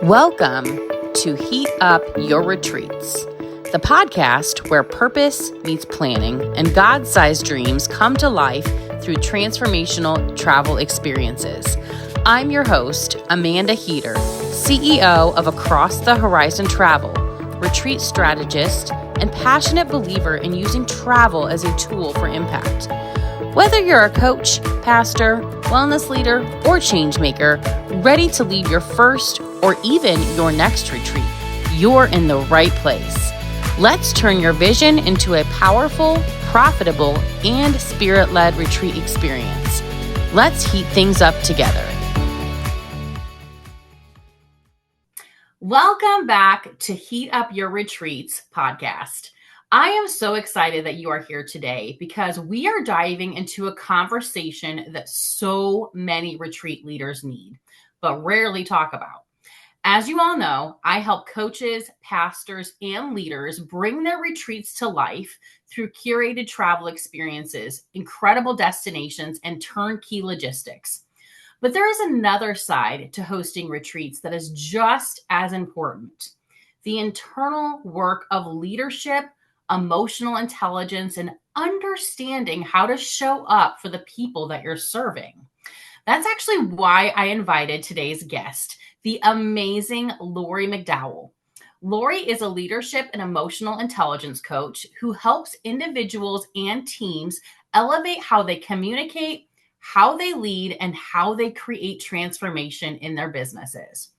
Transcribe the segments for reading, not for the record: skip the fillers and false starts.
Welcome to Heat Up Your Retreats, the podcast where purpose meets planning and God-sized dreams come to life through transformational travel experiences. I'm your host, Amanda Heater, CEO of Across the Horizon Travel, retreat strategist, and passionate believer in using travel as a tool for impact. Whether you're a coach, pastor, wellness leader, or change maker, ready to lead your first or even your next retreat, you're in the right place. Let's turn your vision into a powerful, profitable, and spirit-led retreat experience. Let's heat things up together. Welcome back to Heat Up Your Retreats podcast. I am so excited that you are here today because we are diving into a conversation that so many retreat leaders need, but rarely talk about. As you all know, I help coaches, pastors, and leaders bring their retreats to life through curated travel experiences, incredible destinations, and turnkey logistics. But there is another side to hosting retreats that is just as important: the internal work of leadership, emotional intelligence, and understanding how to show up for the people that you're serving. That's actually why I invited today's guest, the amazing Lori McDowell. Lori is a leadership and emotional intelligence coach who helps individuals and teams elevate how they communicate, how they lead, and how they create transformation in their businesses.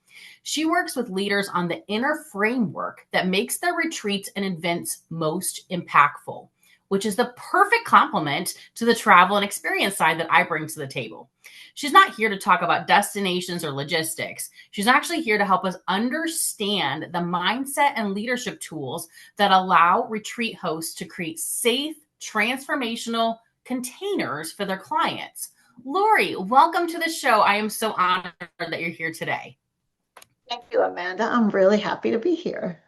She works with leaders on the inner framework that makes their retreats and events most impactful, which is the perfect complement to the travel and experience side that I bring to the table. She's not here to talk about destinations or logistics. She's actually here to help us understand the mindset and leadership tools that allow retreat hosts to create safe, transformational containers for their clients. Lori, welcome to the show. I am so honored that you're here today. Thank you, Amanda. I'm really happy to be here.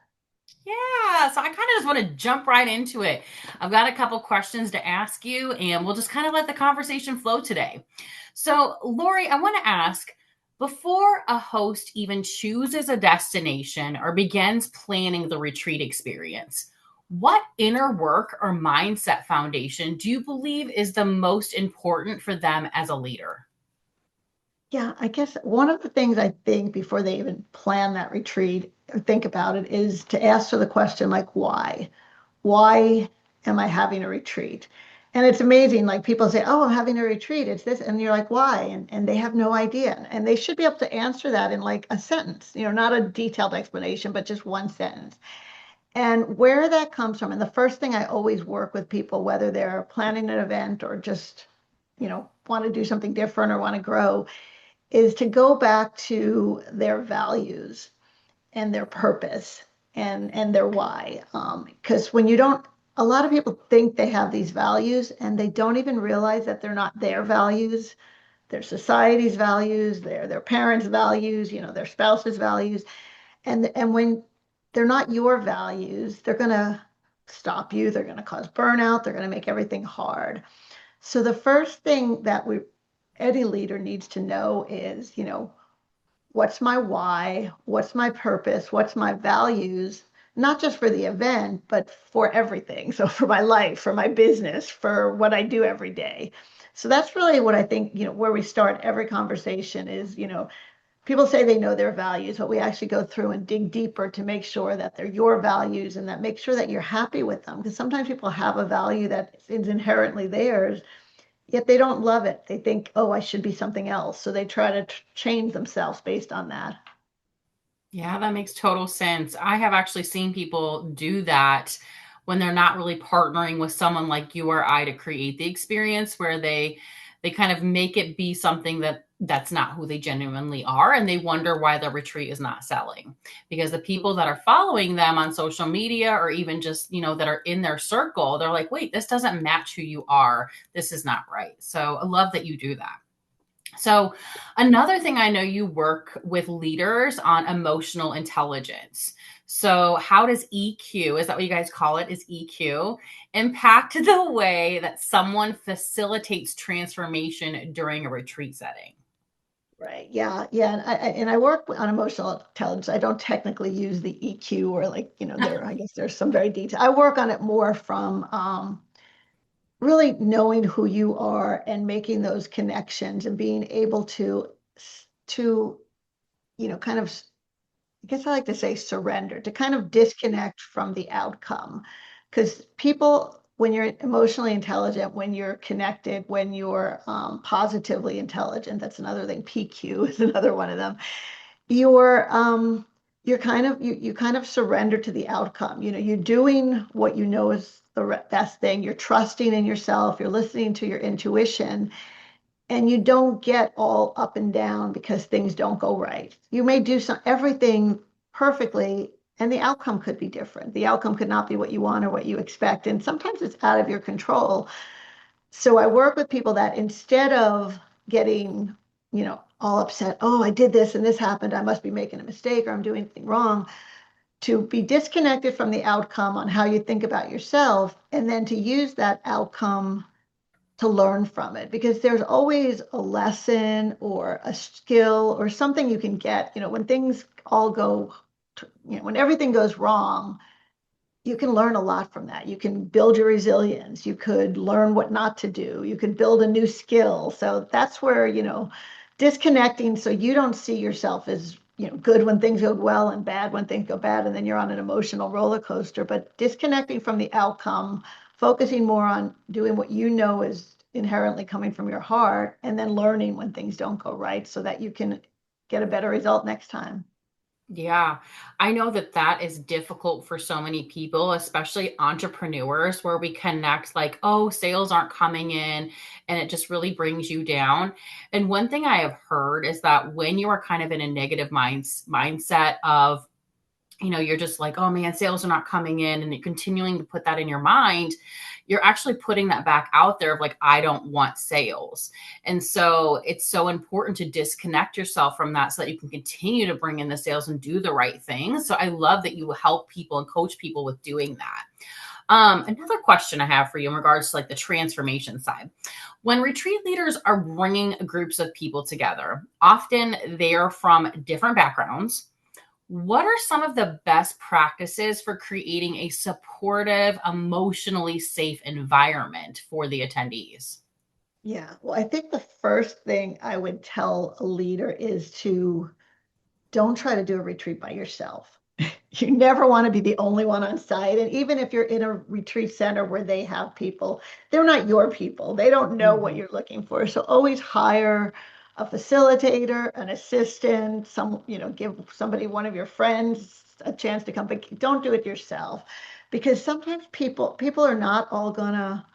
Yeah, so I kind of just want to jump right into it. I've got a couple questions to ask you, and we'll just kind of let the conversation flow today. So, Lori, I want to ask, before a host even chooses a destination or begins planning the retreat experience, what inner work or mindset foundation do you believe is the most important for them as a leader? Yeah, I guess one of the things I think before they even plan that retreat or think about it is to answer the question like, why? Why am I having a retreat? And it's amazing, like people say, oh, I'm having a retreat, it's this, and you're like, why? And they have no idea. And they should be able to answer that in like a sentence, not a detailed explanation, but just one sentence. And where that comes from, and the first thing I always work with people, whether they're planning an event or just, want to do something different or want to grow, is to go back to their values and their purpose and their why. Because when you don't, a lot of people think they have these values and they don't even realize that they're not their values, their society's values, their parents' values, their spouse's values. And when they're not your values, they're going to stop you, they're going to cause burnout, they're going to make everything hard. So the first thing that any leader needs to know is, what's my why? What's my purpose? What's my values? Not just for the event, but for everything. So for my life, for my business, for what I do every day. So that's really what I think, where we start every conversation is, people say they know their values, but we actually go through and dig deeper to make sure that they're your values and that make sure that you're happy with them. Because sometimes people have a value that is inherently theirs, yet they don't love it. They think, oh, I should be something else. So they try to change themselves based on that. Yeah, that makes total sense. I have actually seen people do that when they're not really partnering with someone like you or I to create the experience, where they kind of make it be something that's not who they genuinely are, and they wonder why the retreat is not selling, because the people that are following them on social media or even just, that are in their circle, they're like, wait, this doesn't match who you are. This is not right. So I love that you do that. So, another thing, I know you work with leaders on emotional intelligence. So, how does EQ, is that what you guys call it? Is EQ impact the way that someone facilitates transformation during a retreat setting? Right. Yeah. Yeah. And I work on emotional intelligence. I don't technically use the EQ or like, I guess there's some very detail. I work on it more from really knowing who you are and making those connections and being able to, kind of, I guess I like to say surrender, to kind of disconnect from the outcome. Because people, when you're emotionally intelligent, when you're connected, when you're positively intelligent, that's another thing. PQ is another one of them. You're you kind of surrender to the outcome. You're doing what you know is the best thing. You're trusting in yourself. You're listening to your intuition, and you don't get all up and down because things don't go right. You may do everything perfectly, and the outcome could be different. The outcome could not be what you want or what you expect, and sometimes it's out of your control. So I work with people that instead of getting, all upset, oh, I did this and this happened, I must be making a mistake or I'm doing anything wrong, to be disconnected from the outcome on how you think about yourself, and then to use that outcome to learn from it, because there's always a lesson or a skill or something you can get, when things all go, when everything goes wrong, you can learn a lot from that. You can build your resilience. You could learn what not to do. You could build a new skill. So that's where, disconnecting so you don't see yourself as, good when things go well and bad when things go bad, and then you're on an emotional roller coaster, but disconnecting from the outcome, focusing more on doing what you know is inherently coming from your heart, and then learning when things don't go right so that you can get a better result next time. Yeah, I know that that is difficult for so many people, especially entrepreneurs, where we connect like, oh, sales aren't coming in, and it just really brings you down. And one thing I have heard is that when you are kind of in a negative mindset of, you're just like, oh man, sales are not coming in, and you're continuing to put that in your mind, you're actually putting that back out there of like, I don't want sales. And so it's so important to disconnect yourself from that so that you can continue to bring in the sales and do the right things. So I love that you help people and coach people with doing that. Another question I have for you in regards to like the transformation side. When retreat leaders are bringing groups of people together, often they're from different backgrounds. What are some of the best practices for creating a supportive, emotionally safe environment for the attendees? Yeah, well, I think the first thing I would tell a leader is to don't try to do a retreat by yourself. You never want to be the only one on site. And even if you're in a retreat center where they have people, they're not your people. They don't know what Mhm. you're looking for. So always hire a facilitator, an assistant, give somebody, one of your friends, a chance to come, but don't do it yourself, because sometimes people are not all gonna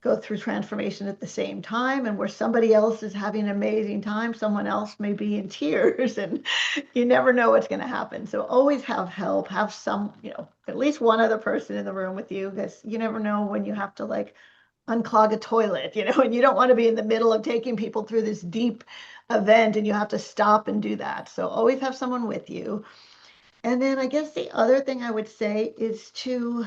go through transformation at the same time, and where somebody else is having an amazing time, someone else may be in tears, and you never know what's going to happen. So always have help, have some, at least one other person in the room with you, because you never know when you have to like unclog a toilet, and you don't want to be in the middle of taking people through this deep event and you have to stop and do that. So always have someone with you. And then I guess the other thing I would say is to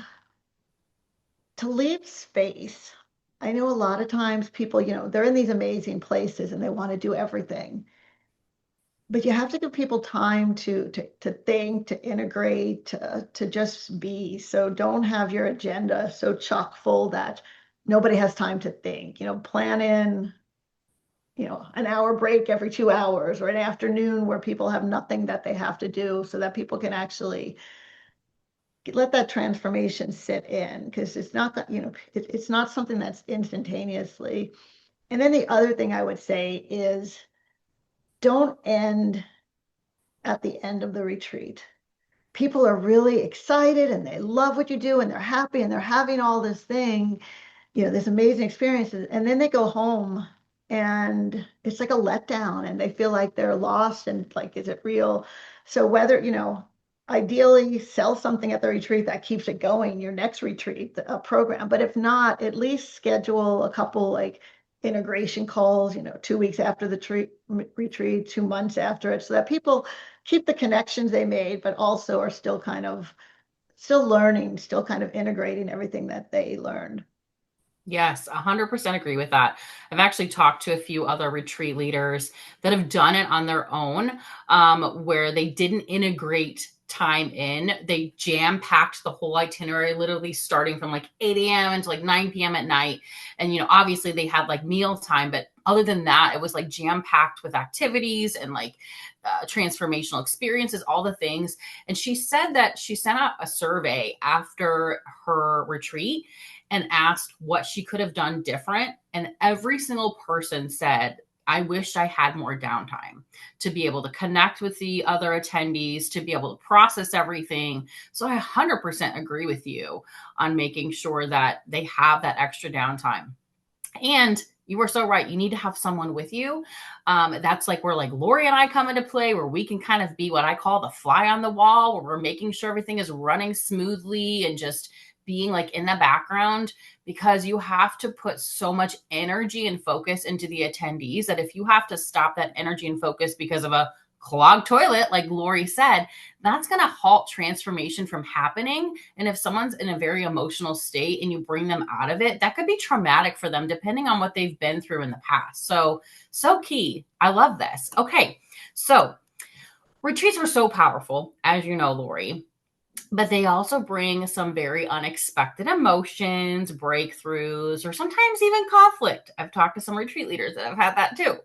leave space. I know a lot of times people, they're in these amazing places and they want to do everything. But you have to give people time to think, to integrate, to just be. So don't have your agenda so chock full that nobody has time to think. Plan in, an hour break every 2 hours, or an afternoon where people have nothing that they have to do, so that people can actually let that transformation sit in, because it's not that, it's not something that's instantaneously. And then the other thing I would say is don't end at the end of the retreat. People are really excited and they love what you do and they're happy and they're having all this thing, this amazing experiences. And then they go home and it's like a letdown and they feel like they're lost and like, is it real? So whether, ideally sell something at the retreat that keeps it going, your next retreat, a program. But if not, at least schedule a couple like integration calls, 2 weeks after the retreat, 2 months after it, so that people keep the connections they made, but also are still learning, still kind of integrating everything that they learned. Yes, 100% agree with that. I've actually talked to a few other retreat leaders that have done it on their own, where they didn't integrate time in. They jam packed the whole itinerary, literally starting from like 8 a.m. until like 9 p.m. at night. And, obviously they had like meal time, but other than that, it was like jam packed with activities and like transformational experiences, all the things. And she said that she sent out a survey after her retreat and asked what she could have done different. And every single person said, I wish I had more downtime to be able to connect with the other attendees, to be able to process everything. So I 100% agree with you on making sure that they have that extra downtime. And you were so right. You need to have someone with you. That's like where like Lori and I come into play, where we can kind of be what I call the fly on the wall, where we're making sure everything is running smoothly and just being like in the background, because you have to put so much energy and focus into the attendees that if you have to stop that energy and focus because of a clogged toilet, like Lori said, that's going to halt transformation from happening. And if someone's in a very emotional state and you bring them out of it, that could be traumatic for them, depending on what they've been through in the past. So key. I love this. Okay. So retreats were so powerful, as you know, Lori, but they also bring some very unexpected emotions, breakthroughs, or sometimes even conflict. I've talked to some retreat leaders that have had that too.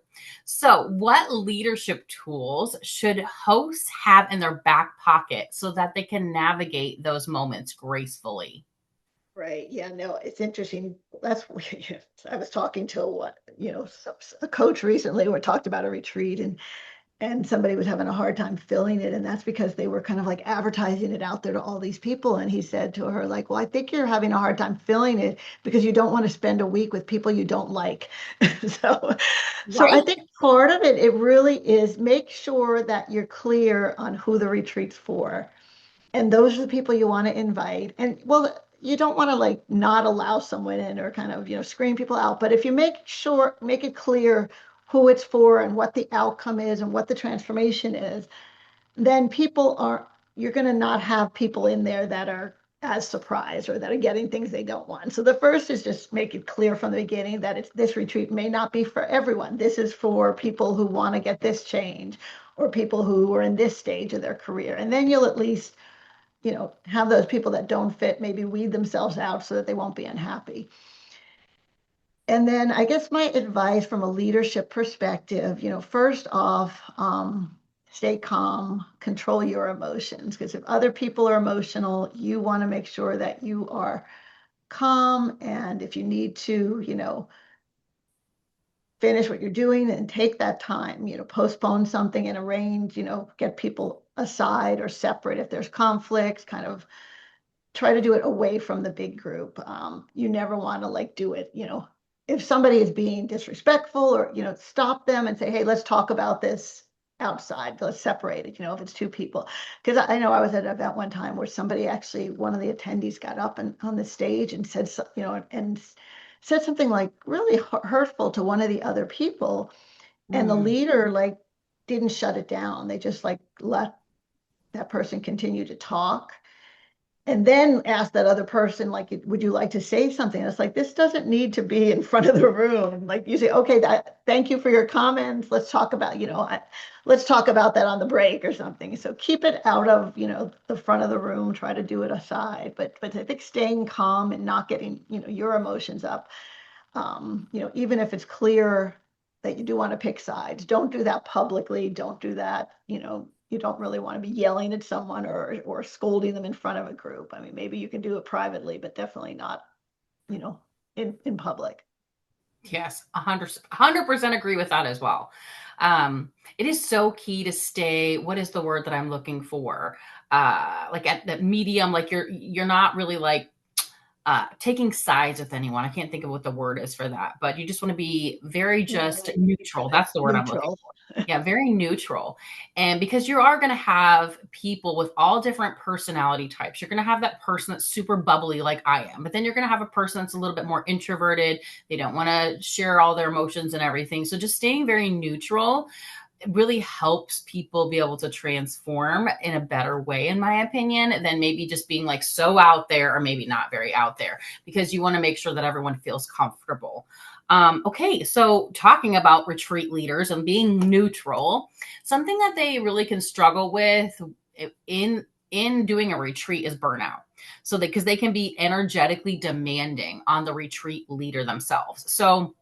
So, what leadership tools should hosts have in their back pocket so that they can navigate those moments gracefully? Right. Yeah, no, it's interesting. That's I was talking to a coach recently who talked about a retreat, and somebody was having a hard time filling it, and that's because they were kind of like advertising it out there to all these people. And he said to her, like, well, I think you're having a hard time filling it because you don't want to spend a week with people you don't like. so so I Right? think part of it really is make sure that you're clear on who the retreat's for, and those are the people you want to invite. And well, you don't want to like not allow someone in or kind of screen people out, but if you make it clear who it's for and what the outcome is and what the transformation is, then people are you're going to not have people in there that are as surprised or that are getting things they don't want. So the first is just make it clear from the beginning that this retreat may not be for everyone. This is for people who want to get this change, or people who are in this stage of their career. And then you'll at least have those people that don't fit maybe weed themselves out so that they won't be unhappy. And then I guess my advice from a leadership perspective, first off, stay calm, control your emotions. Because if other people are emotional, you want to make sure that you are calm. And if you need to, finish what you're doing and take that time, postpone something and arrange, get people aside or separate if there's conflicts, kind of try to do it away from the big group. You never want to like do it, if somebody is being disrespectful, or, stop them and say, hey, let's talk about this outside. Let's separate it, if it's two people. Because I know I was at an event one time where somebody actually, one of the attendees got up and on the stage and said, and said something like really hurtful to one of the other people. And the Mm. leader like didn't shut it down. They just like let that person continue to talk, and then ask that other person, like, would you like to say something? It's like, this doesn't need to be in front of the room. Like you say, okay, thank you for your comments. Let's talk about, let's talk about that on the break or something. So keep it out of, the front of the room, try to do it aside. But I think staying calm and not getting, your emotions up, even if it's clear that you do want to pick sides, don't do that publicly. Don't do that, you don't really want to be yelling at someone or scolding them in front of a group. I mean, maybe you can do it privately, but definitely not, you know, in public. Yes, 100% agree with that as well. It is so key to stay. What is the word that I'm looking for? Like at the medium, like you're not really like taking sides with anyone. I can't think of what the word is for that, but you just want to be very just Right. neutral. That's the word I'm looking Neutral. for. Yeah, very neutral. And because you are going to have people with all different personality types, you're going to have that person that's super bubbly, like I am, but then you're going to have a person that's a little bit more introverted. They don't want to share all their emotions and everything. So just staying very neutral really helps people be able to transform in a better way, in my opinion, than maybe just being like so out there or maybe not very out there, because you want to make sure that everyone feels comfortable. Okay, so talking about retreat leaders and being neutral, something that they really can struggle with in doing a retreat is burnout. So because they can be energetically demanding on the retreat leader themselves. So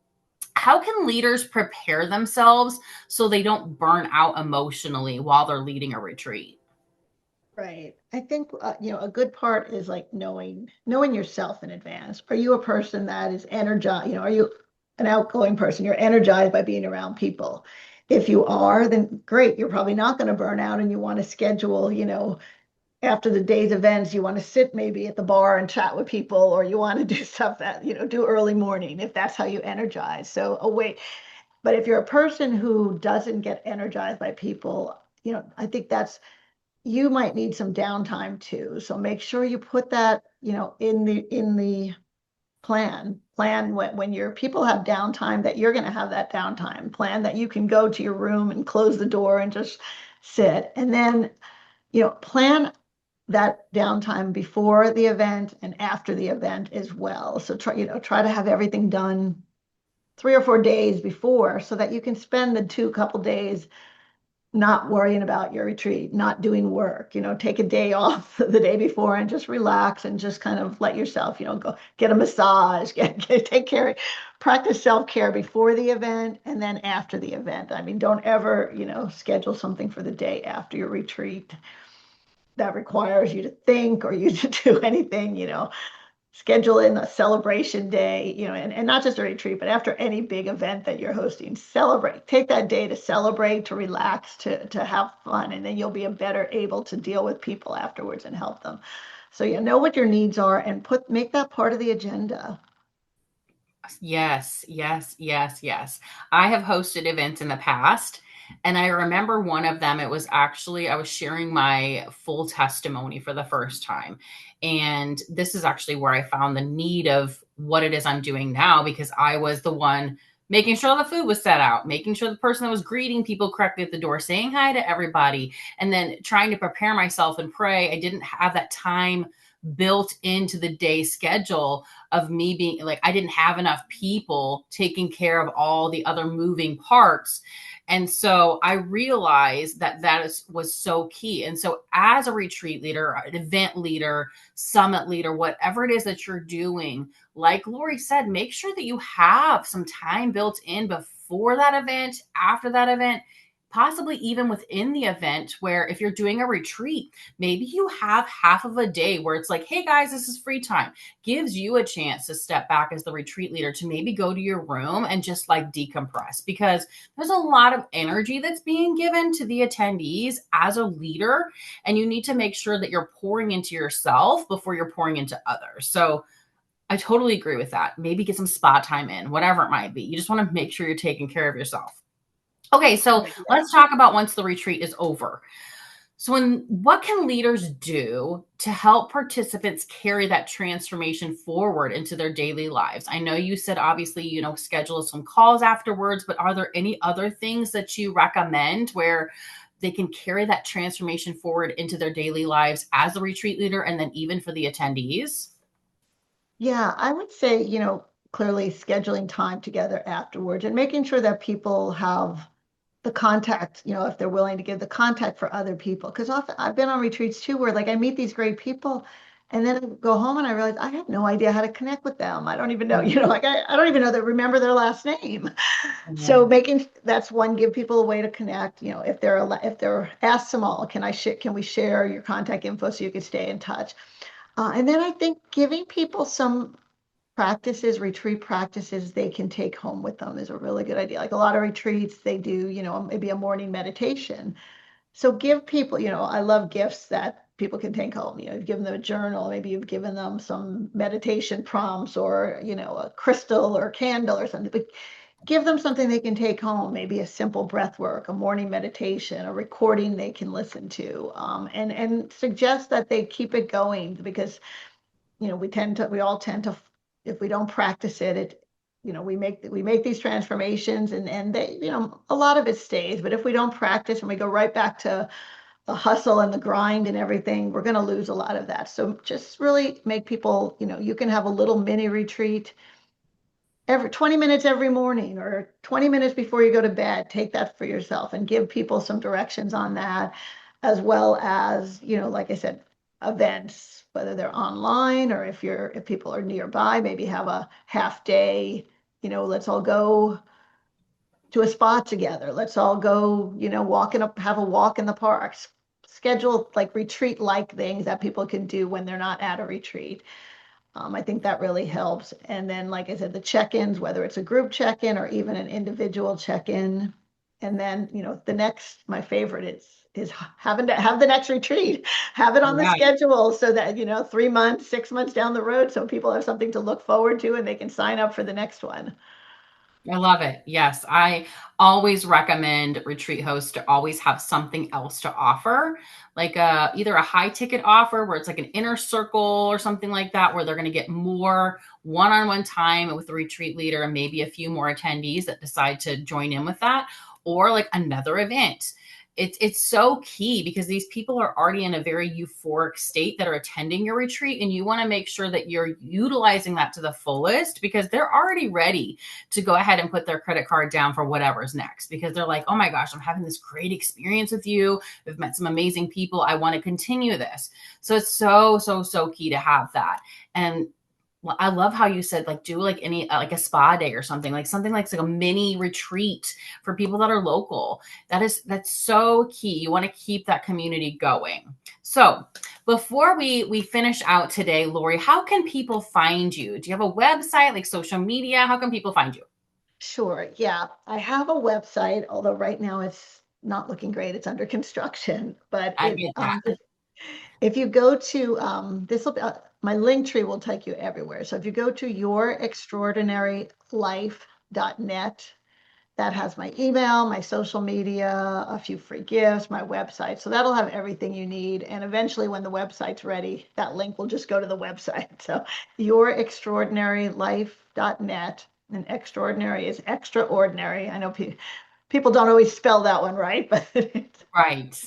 how can leaders prepare themselves so they don't burn out emotionally while they're leading a retreat? Right. I think a good part is like knowing yourself in advance. Are you a person that is energized? Are you an outgoing person? You're energized by being around people. If you are, then great. You're probably not going to burn out, and you want to schedule, after the day's events, you want to sit maybe at the bar and chat with people, or you want to do stuff that, do early morning if that's how you energize. So away. But if you're a person who doesn't get energized by people, I think you might need some downtime too. So make sure you put that, in the plan when your people have downtime, that you're going to have that downtime. Plan that you can go to your room and close the door and just sit. And then, plan that downtime before the event and after the event as well. So try to have everything done 3 or 4 days before, so that you can spend the couple days not worrying about your retreat, not doing work, take a day off the day before and just relax and just kind of let yourself, go get a massage, take care, practice self-care before the event and then after the event. I mean, don't ever, schedule something for the day after your retreat that requires you to think or you to do anything, schedule in a celebration day, and not just a retreat, but after any big event that you're hosting, celebrate. Take that day to celebrate, to relax, to have fun, and then you'll be a better able to deal with people afterwards and help them. So you know what your needs are and make that part of the agenda. Yes, yes, yes, yes. I have hosted events in the past, and I remember one of them. It was actually, I was sharing my full testimony for the first time. And this is actually where I found the need of what it is I'm doing now, because I was the one making sure the food was set out, making sure the person that was greeting people correctly at the door, saying hi to everybody, and then trying to prepare myself and pray. I didn't have that time built into the day schedule of me being like, I didn't have enough people taking care of all the other moving parts. And so I realized that was so key. And so as a retreat leader, an event leader, summit leader, whatever it is that you're doing, like Lori said, make sure that you have some time built in before that event, after that event, possibly even within the event, where if you're doing a retreat, maybe you have half of a day where it's like, hey guys, this is free time. Gives you a chance to step back as the retreat leader to maybe go to your room and just like decompress, because there's a lot of energy that's being given to the attendees as a leader, and you need to make sure that you're pouring into yourself before you're pouring into others. So I totally agree with that. Maybe get some spa time in, whatever it might be. You just want to make sure you're taking care of yourself. Okay, so Right. Yeah. let's talk about once the retreat is over. So, what can leaders do to help participants carry that transformation forward into their daily lives? I know you said obviously, schedule some calls afterwards, but are there any other things that you recommend where they can carry that transformation forward into their daily lives as a retreat leader and then even for the attendees? Yeah, I would say, clearly scheduling time together afterwards and making sure that people have the contact, if they're willing to give the contact for other people. Because often I've been on retreats too, where like I meet these great people and then I go home and I realize I have no idea how to connect with them. I don't even know, like I don't even know that remember their last name. So Mhm. that's one, give people a way to connect, if they're ask them all, can we share your contact info so you can stay in touch? And then I think giving people some retreat practices they can take home with them is a really good idea. Like a lot of retreats, they do, maybe a morning meditation. So give people, I love gifts that people can take home. You've given them a journal, maybe you've given them some meditation prompts or, a crystal or candle or something, but give them something they can take home, maybe a simple breath work, a morning meditation, a recording they can listen to, and suggest that they keep it going because we all tend to, if we don't practice it, we make these transformations, and they, a lot of it stays. But if we don't practice and we go right back to the hustle and the grind and everything, we're going to lose a lot of that. So just really make people, you can have a little mini retreat every 20 minutes every morning, or 20 minutes before you go to bed. Take that for yourself and give people some directions on that, as well as, like I said, events, whether they're online or if people are nearby, maybe have a half day, let's all go to a spot together. Let's all go, have a walk in the parks. Schedule like retreat-like things that people can do when they're not at a retreat. I think that really helps. And then, like I said, the check-ins, whether it's a group check-in or even an individual check-in. And then, my favorite is having to have the next retreat, have it on the Right. schedule so that, 3 months, 6 months down the road, so people have something to look forward to and they can sign up for the next one. I love it. Yes, I always recommend retreat hosts to always have something else to offer, like either a high ticket offer where it's like an inner circle or something like that, where they're going to get more one-on-one time with the retreat leader and maybe a few more attendees that decide to join in with that, or like another event. It's so key because these people are already in a very euphoric state that are attending your retreat, and you want to make sure that you're utilizing that to the fullest because they're already ready to go ahead and put their credit card down for whatever's next, because they're like, oh my gosh, I'm having this great experience with you. We've met some amazing people. I want to continue this. So it's so key to have that. And I love how you said, like, do like any, like a spa day or something like a mini retreat for people that are local. That's so key. You want to keep that community going. So before we finish out today, Lori, how can people find you? Do you have a website, like social media? How can people find you? Sure. Yeah. I have a website, although right now it's not looking great. It's under construction, but I get that. if you go to, this will be, my link tree will take you everywhere. So if you go to yourextraordinarylife.net, that has my email, my social media, a few free gifts, my website. So that'll have everything you need. And eventually, when the website's ready, that link will just go to the website. So yourextraordinarylife.net, and extraordinary is extraordinary. I know people don't always spell that one right, but Right.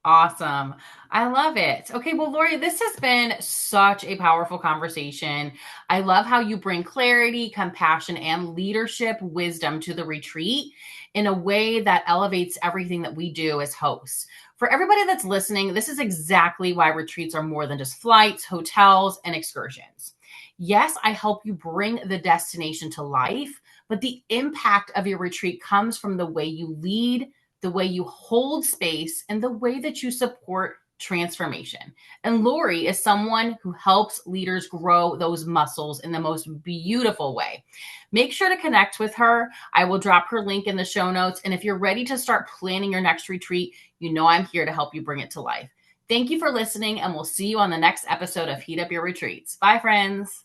Awesome. I love it. Okay, well, Lori, this has been such a powerful conversation. I love how you bring clarity, compassion, and leadership wisdom to the retreat in a way that elevates everything that we do as hosts. For everybody that's listening, this is exactly why retreats are more than just flights, hotels, and excursions. Yes, I help you bring the destination to life, but the impact of your retreat comes from the way you lead, the way you hold space, and the way that you support transformation. And Lori is someone who helps leaders grow those muscles in the most beautiful way. Make sure to connect with her. I will drop her link in the show notes. And if you're ready to start planning your next retreat, you know I'm here to help you bring it to life. Thank you for listening, and we'll see you on the next episode of Heat Up Your Retreats. Bye, friends.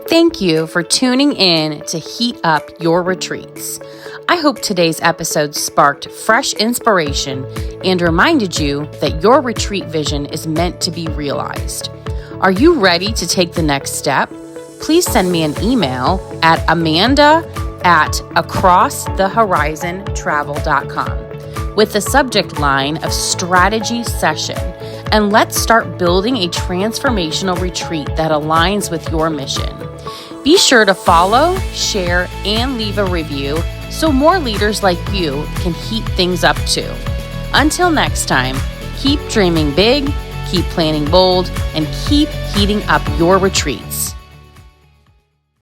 Thank you for tuning in to Heat Up Your Retreats. I hope today's episode sparked fresh inspiration and reminded you that your retreat vision is meant to be realized. Are you ready to take the next step? Please send me an email at amanda@acrossthehorizontravel.com with the subject line of strategy session, and let's start building a transformational retreat that aligns with your mission. Be sure to follow, share, and leave a review so more leaders like you can heat things up too. Until next time, keep dreaming big, keep planning bold, and keep heating up your retreats.